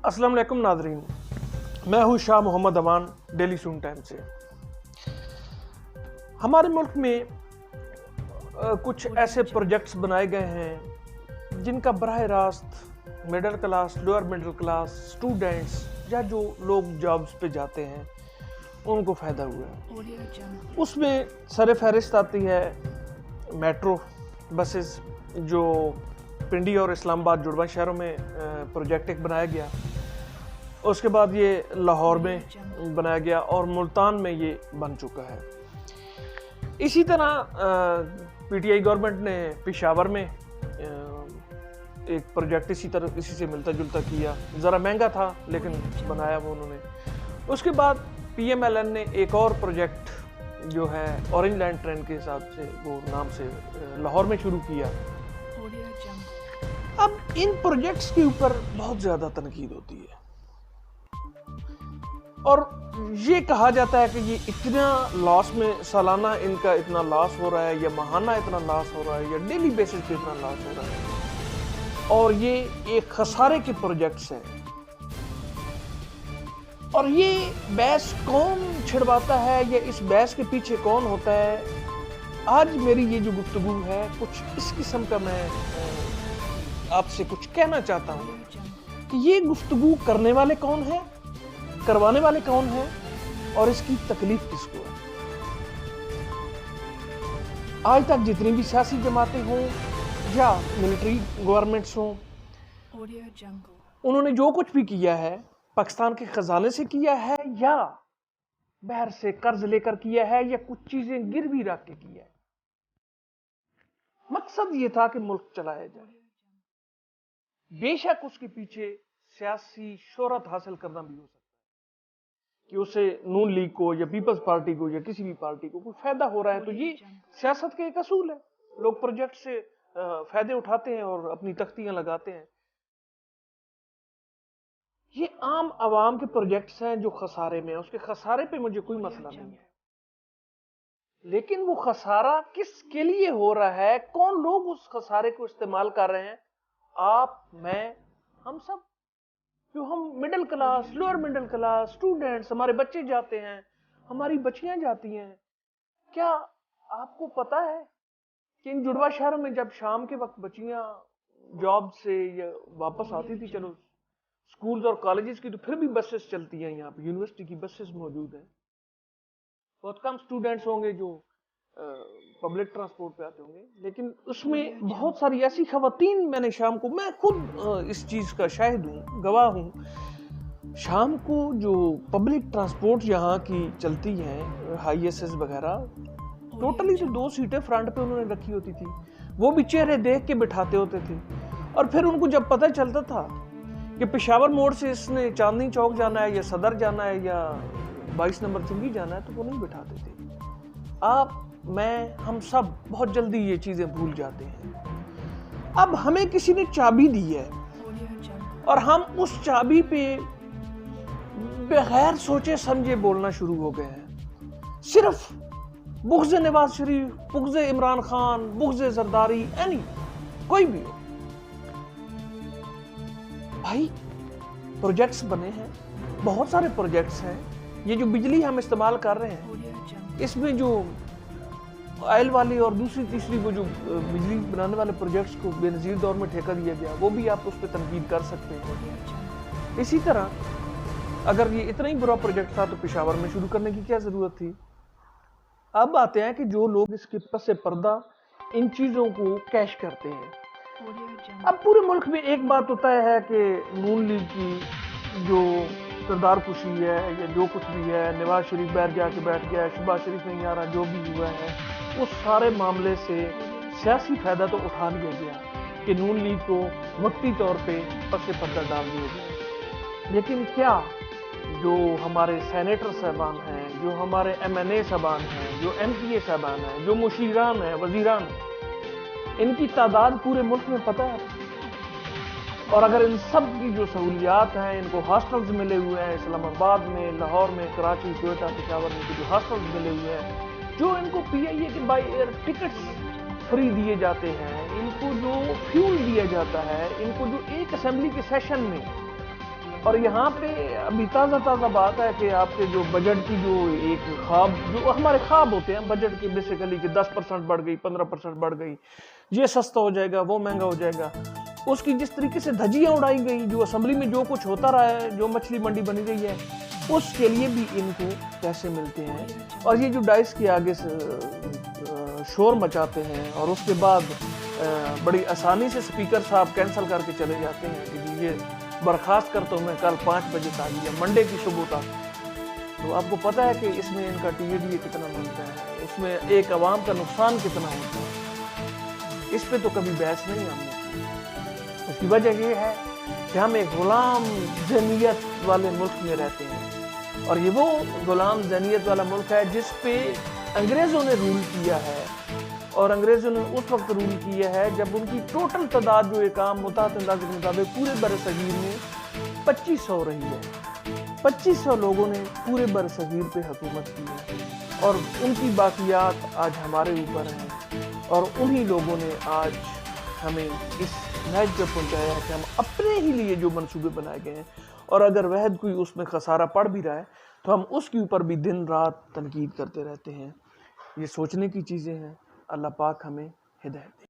السلام علیکم ناظرین، میں ہوں شاہ محمد امان ڈیلی سون ٹائم سے۔ ہمارے ملک میں کچھ ایسے پروجیکٹس بنائے گئے ہیں جن کا براہ راست middle class, lower middle class students یا جو لوگ جابز پہ جاتے ہیں ان کو فائدہ ہوا ہے۔ اس میں سر فہرست آتی ہے میٹرو بسز، جو پنڈی اور اسلام آباد جڑواں شہروں میں پروجیکٹ ایک بنایا گیا۔ اس کے بعد یہ لاہور میں بنایا گیا اور ملتان میں یہ بن چکا ہے۔ اسی طرح پی ٹی آئی گورنمنٹ نے پشاور میں ایک پروجیکٹ اسی سے ملتا جلتا کیا، ذرا مہنگا تھا لیکن بنایا وہ انہوں نے۔ اس کے بعد پی ایم ایل این نے ایک اور پروجیکٹ جو ہے اورنج لینڈ ٹرین کے حساب سے وہ نام سے لاہور میں شروع کیا۔ اب ان پروجیکٹس کے اوپر بہت زیادہ تنقید ہوتی ہے اور یہ کہا جاتا ہے کہ یہ اتنا لاس میں سالانہ ان کا اتنا لاس ہو رہا ہے یا ماہانہ اتنا لاس ہو رہا ہے یا ڈیلی بیسس پہ اتنا لاس ہو رہا ہے، اور یہ ایک خسارے کے پروجیکٹس ہیں۔ اور یہ بحث کون چھڑواتا ہے یا اس بحث کے پیچھے کون ہوتا ہے؟ آج میری یہ جو گفتگو ہے کچھ اس قسم کا میں آپ سے کچھ کہنا چاہتا ہوں کہ یہ گفتگو کرنے والے کون ہیں، کروانے والے کون ہیں اور اس کی تکلیف کس کو ہے۔ آج تک جتنی بھی سیاسی جماعتیں ہوں یا ملٹری گورنمنٹس ہوں، انہوں نے جو کچھ بھی کیا ہے پاکستان کے خزانے سے کیا ہے یا باہر سے قرض لے کر کیا ہے یا کچھ چیزیں گروی رکھ کے کیا ہے۔ مقصد یہ تھا کہ ملک چلایا جائے۔ بے شک اس کے پیچھے سیاسی شہرت حاصل کرنا بھی ہو سکتا ہے کہ اسے نون لیگ کو یا پیپلز پارٹی کو یا کسی بھی پارٹی کو کوئی فائدہ ہو رہا ہے، تو یہ سیاست کا ایک اصول ہے۔ لوگ پروجیکٹ سے فائدے اٹھاتے ہیں اور اپنی تختیاں لگاتے ہیں۔ یہ عام عوام کے پروجیکٹس ہیں جو خسارے میں ہیں، اس کے خسارے پہ مجھے کوئی مسئلہ نہیں ہے، لیکن وہ خسارہ کس کے لیے ہو رہا ہے، کون لوگ اس خسارے کو استعمال کر رہے ہیں؟ آپ، میں، ہم سب جو ہم middle class, lower middle class students, ہمارے بچے جاتے ہیں، ہماری بچیاں جاتی ہیں۔ کیا آپ کو پتا ہے کہ ان جڑواں شہروں میں جب شام کے وقت بچیاں جاب سے یا واپس آتی تھی، چلو سکولز اور کالجز کی تو پھر بھی بسز چلتی ہیں، یہاں پہ یونیورسٹی کی بسز موجود ہیں، بہت کم اسٹوڈنٹس ہوں گے جو پبلک ٹرانسپورٹ پہ آتے ہوں گے، لیکن اس میں بہت ساری ایسی خواتین، میں نے شام کو، میں خود اس چیز کا شاہد ہوں، گواہ ہوں، شام کو جو پبلک ٹرانسپورٹ یہاں کی چلتی ہیں، ہائی ایس ایس وغیرہ، ٹوٹلی تو 2 سیٹیں فرنٹ پہ انہوں نے رکھی ہوتی تھی، وہ بھی چہرے دیکھ کے بٹھاتے ہوتے تھے، اور پھر ان کو جب پتہ چلتا تھا کہ پشاور موڑ سے اس نے چاندنی چوک جانا ہے یا صدر جانا ہے یا 22 نمبر چنگی جانا ہے، تو وہ نہیں بٹھاتے تھے۔ آپ، میں، ہم سب بہت جلدی یہ چیزیں بھول جاتے ہیں۔ اب ہمیں کسی نے چابی دی ہے اور ہم اس چابی پہ بغیر سوچے سمجھے بولنا شروع ہو گئے ہیں، صرف بغض نواز شریف، بغض عمران خان، بغض زرداری، کوئی بھی ہو۔ بھائی پروجیکٹس بنے ہیں، بہت سارے پروجیکٹس ہیں۔ یہ جو بجلی ہم استعمال کر رہے ہیں، اس میں جو آئل والی اور دوسری تیسری وہ جو بجلی بنانے والے پروجیکٹس کو بے نظیر دور میں ٹھیکہ دیا گیا، وہ بھی آپ اس پہ تنقید کر سکتے ہیں۔ اسی طرح اگر یہ اتنا ہی برا پروجیکٹ تھا تو پشاور میں شروع کرنے کی کیا ضرورت تھی؟ اب آتے ہیں کہ جو لوگ اس کے پس پردہ ان چیزوں کو کیش کرتے ہیں۔ اب پورے ملک میں ایک بات تو طے ہے کہ نون لیگ کی جو کردار کشی ہے یا جو کچھ بھی ہے، نواز شریف باہر جا کے بیٹھ گیا ہے، شہباز شریف نہیں آ رہا، جو بھی ہوا ہے، اس سارے معاملے سے سیاسی فائدہ تو اٹھا لیا گیا کہ نون لیگ کو وقتی طور پہ پس پردہ ڈال دیا گیا۔ لیکن کیا جو ہمارے سینیٹر صاحبان ہیں، جو ہمارے ایم این اے صاحبان ہیں، جو ایم پی اے صاحبان ہیں، جو مشیران ہیں، وزیران ہیں، ان کی تعداد پورے ملک میں پتہ ہے؟ اور اگر ان سب کی جو سہولیات ہیں، ان کو ہاسٹلز ملے ہوئے ہیں، اسلام آباد میں، لاہور میں، کراچی، کوئٹہ، پشاور میں جو ہاسٹلز ملے ہوئے ہیں، جو ان کو پی آئی اے کے بائی ایئر ٹکٹس فری دیے جاتے ہیں، ان کو جو فیول دیا جاتا ہے، ان کو جو ایک اسمبلی کے سیشن میں اور یہاں پہ ابھی تازہ بات ہے کہ آپ کے جو بجٹ کی جو ایک خواب، جو ہمارے خواب ہوتے ہیں بجٹ کی، بیسیکلی کہ 10% بڑھ گئی، 15% بڑھ گئی، یہ سستا ہو جائے گا، وہ مہنگا ہو جائے گا، اس کی جس طریقے سے دھجیاں اڑائی گئی، جو اسمبلی میں جو کچھ ہوتا رہا ہے، جو مچھلی منڈی بنی گئی ہے، اس کے لیے بھی ان کو پیسے ملتے ہیں، اور یہ جو ڈائس کے آگے سے شور مچاتے ہیں اور اس کے بعد بڑی آسانی سے سپیکر صاحب کینسل کر کے چلے جاتے ہیں کہ جی یہ برخاست کرتا ہوں میں کل 5 بجے تک یا منڈے کی صبح تک، تو آپ کو پتہ ہے کہ اس میں ان کا ٹی ڈی کتنا ملتا ہے، اس میں ایک عوام کا نقصان کتنا ہوتا ہے، اس پہ تو کبھی بحث نہیں ہم نے۔ اس کی وجہ یہ ہے کہ ہم ایک غلام ذہنیت والے ملک میں رہتے ہیں، اور یہ وہ غلام ذہنیت والا ملک ہے جس پہ انگریزوں نے رول کیا ہے، اور انگریزوں نے اس وقت رول کیا ہے جب ان کی ٹوٹل تعداد جو ایک عام متحد انداز کے مطابق پورے بر صغیر میں 2500 رہی ہے، 2500 لوگوں نے پورے بر صغیر پہ حکومت کی ہے، اور ان کی باقیات آج ہمارے اوپر ہیں، اور انہی لوگوں نے آج ہمیں اس نہج پہ پہنچایا ہے کہ ہم اپنے ہی لیے جو منصوبے بنائے گئے ہیں، اور اگر وحد کوئی اس میں خسارہ پڑ بھی رہا ہے تو ہم اس کے اوپر بھی دن رات تنقید کرتے رہتے ہیں۔ یہ سوچنے کی چیزیں ہیں۔ اللہ پاک ہمیں ہدایت دے۔